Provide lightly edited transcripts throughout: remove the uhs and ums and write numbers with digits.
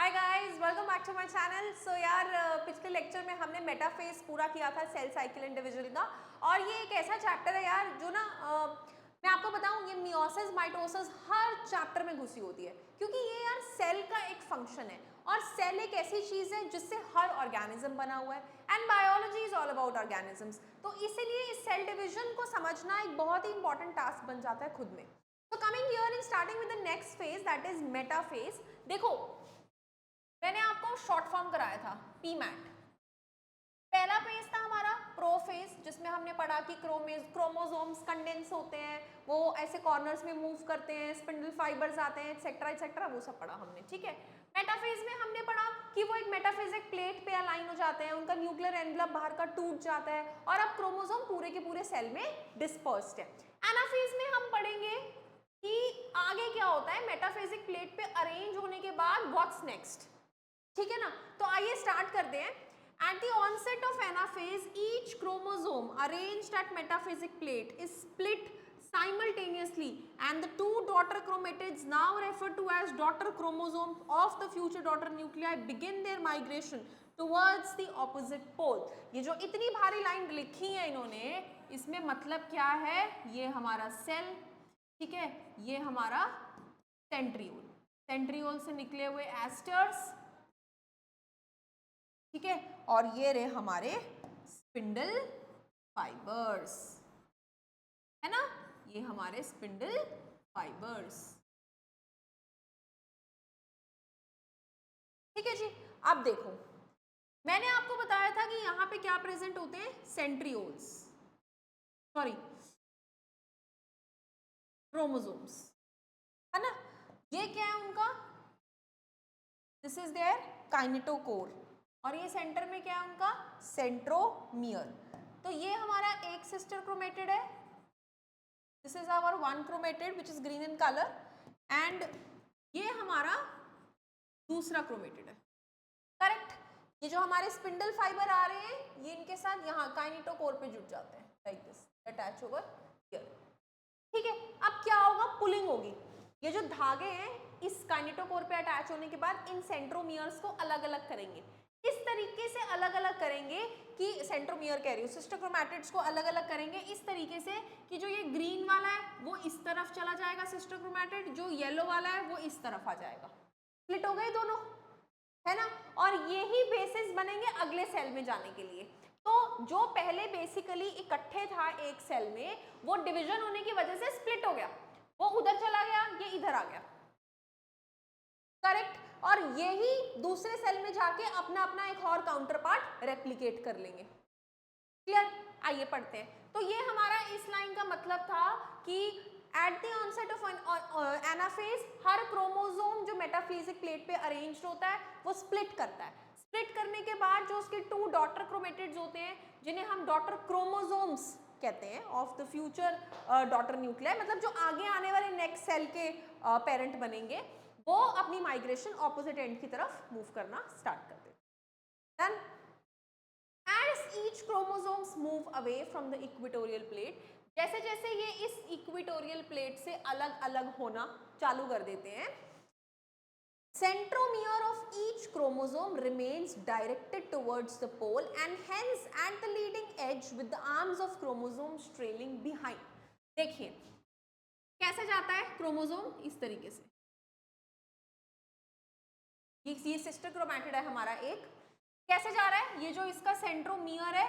Hi guys, welcome back to my channel. So यार पिछले lecture में हमने मेटाफेज पूरा किया था सेल साइकिल एंड डिवीजन का। और ये एक ऐसा चैप्टर है यार जो ना मैं आपको बताऊं, ये मियोसिस माइटोसिस हर चैप्टर में घुसी होती है, क्योंकि ये यार सेल का एक फंक्शन है और सेल एक ऐसी चीज है जिससे हर ऑर्गेनिज्म बना हुआ है and biology is all about organisms. तो इसीलिए इस सेल डिवीजन को समझना एक बहुत ही इंपॉर्टेंट टास्क बन जाता है खुद में। तो coming here in starting with the next phase that is metaphase. देखो, मैंने आपको शॉर्ट फॉर्म कराया था पीमैट। पहला फेज था हमारा प्रोफेज, जिसमें हमने पढ़ा कि क्रोमोसोम्स कंडेंस होते हैं, वो ऐसे कॉर्नर्स में मूव करते हैं, स्पिंडल फाइबर्स आते हैं, एक्सेट्रा एक्सेट्रा, वो सब पढ़ा हमने। ठीक है। मेटाफेज में हमने पढ़ा कि वो एक मेटाफिजिक प्लेट पे अलाइन हो जाते हैं, उनका न्यूक्लियर एनवेलप बाहर का टूट जाता है और अब क्रोमोसोम पूरे के पूरे सेल में डिस्पर्स्ड है। एनाफेज में हम पढ़ेंगे कि आगे क्या होता है मेटाफिजिक प्लेट पे अरेंज होने के बाद व्हाट्स नेक्स्ट। ठीक है ना। तो आइए स्टार्ट करते हैं। At the onset of anaphase, each chromosome arranged at metaphasic plate is split simultaneously, and the two daughter chromatids, now referred to as daughter chromosomes of the future daughter nuclei, begin their migration towards the opposite pole. ये जो इतनी भारी line लिखी है इन्होंने, इसमें मतलब क्या है? ये हमारा सेल, ठीक है, ये हमारा सेंट्रियोल, सेंट्रियोल से निकले हुए एस्टर्स, ठीक है, और ये रहे हमारे स्पिंडल फाइबर्स, है ना, ये हमारे स्पिंडल फाइबर्स। ठीक है जी। अब देखो, मैंने आपको बताया था कि यहां पे क्या प्रेजेंट होते हैं, सेंट्रियोल्स, सॉरी क्रोमोसोम्स, है ना। ये क्या है उनका, दिस इज देयर काइनेटोकोर, और ये सेंटर में क्या है उनका, सेंट्रोमियर। तो ये हमारा एक सिस्टर क्रोमेटिड है, this is hour one chromatid which is green in colour, and ये हमारा दूसरा क्रोमेटिड है, करेक्ट। ये जो हमारे स्पिंडल फाइबर आ रहे हैं, ये इनके साथ यहाँ काइनेटोकोर पे जुड़ जाते हैं, like this, attach over here. ठीक है। अब क्या होगा, पुलिंग होगी। ये जो धागे हैं इस काइनेटोकोर पे अटैच होने के बाद इन सेंट्रोमियर्स को अलग अलग करेंगे। इस तरीके से अलग अलग करेंगे कि सेंट्रोमियर कह रही हूँ, सिस्टर क्रोमैटिड्स को अलग अलग करेंगे इस तरीके से कि जो ये ग्रीन वाला है वो इस तरफ चला जाएगा सिस्टर क्रोमैटिड, जो येलो वाला है वो इस तरफ आ जाएगा। स्प्लिट हो गए दोनों, है ना। और यही बेसिस बनेंगे अगले सेल में जाने के लिए। तो जो पहले बेसिकली इकट्ठे था एक सेल में, वो डिवीजन होने की वजह से स्प्लिट हो गया, वो उधर चला गया, ये इधर आ गया, करेक्ट। और यही दूसरे सेल में जाके अपना अपना एक और काउंटर पार्ट रेप्लिकेट कर लेंगे। क्लियर। आइए पढ़ते हैं। तो ये हमारा इस लाइन का मतलब था कि at the onset of anaphase हर क्रोमोसोम जो मेटाफिजिक प्लेट पे अरेंज्ड होता है वो स्प्लिट करता है। स्प्लिट करने के बाद जो उसके टू डॉटर क्रोमेटिड्स होते हैं, जिन्हें हम डॉटर क्रोमोसोम्स कहते हैं of the future daughter nuclei, मतलब जो आगे आने वाले नेक्स्ट सेल के पेरेंट बनेंगे, वो अपनी माइग्रेशन ऑपोजिट एंड की तरफ मूव करना स्टार्ट कर देते हैं। As each chromosomes move away from the equatorial plate, जैसे जैसे ये इस इक्वेटोरियल प्लेट से अलग अलग होना चालू कर देते हैं, centromere of each chromosome remains directed towards the pole and hence at the leading edge with the arms of chromosomes trailing behind. देखिए कैसे जाता है क्रोमोसोम, इस तरीके से, ये सिस्टर क्रोमैटिड है हमारा एक, कैसे जा रहा है, ये जो इसका सेंट्रोमियर है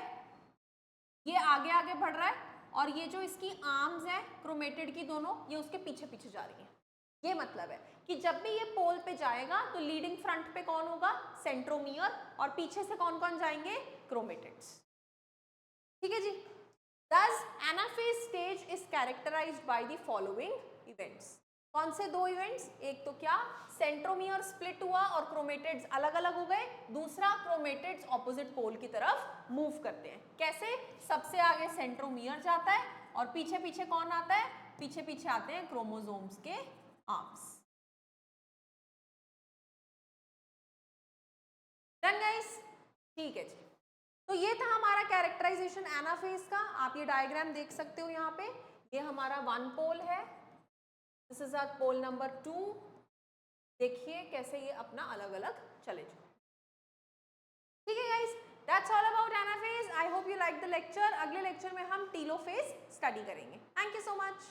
ये आगे आगे बढ़ रहा है, और ये जो इसकी आर्म्स है क्रोमेटिड की दोनों, ये उसके पीछे पीछे जा रही है। ये मतलब है कि जब भी ये पोल पे जाएगा तो लीडिंग फ्रंट पे कौन होगा, सेंट्रोमियर, और पीछे से कौन कौन जाएंगे, क्रोमेटिड्स। ठीक है जी। Thus, anaphase stage is characterized by the following events. कौन से दो इवेंट्स, एक तो क्या, सेंट्रोमियर स्प्लिट हुआ और क्रोमेटिड्स अलग अलग हो गए, दूसरा क्रोमेटिड्स ऑपोजिट पोल की तरफ मूव करते हैं। कैसे, सबसे आगे सेंट्रोमियर जाता है और पीछे पीछे कौन आता है, पीछे पीछे आते हैं क्रोमोसोम्स के आर्म्स। डन गाइस, ठीक है जी। तो ये था हमारा कैरेक्टराइजेशन एनाफेज का। आप ये डायग्राम देख सकते हो यहाँ पे, ये हमारा वन पोल है, this is our pole number 2, देखिए कैसे ये अपना अलग अलग चले जाए। ठीक है guys, that's all about anaphase. I hope you like the lecture. अगले लेक्चर में हम टीलोफेज स्टडी करेंगे। Thank you so much.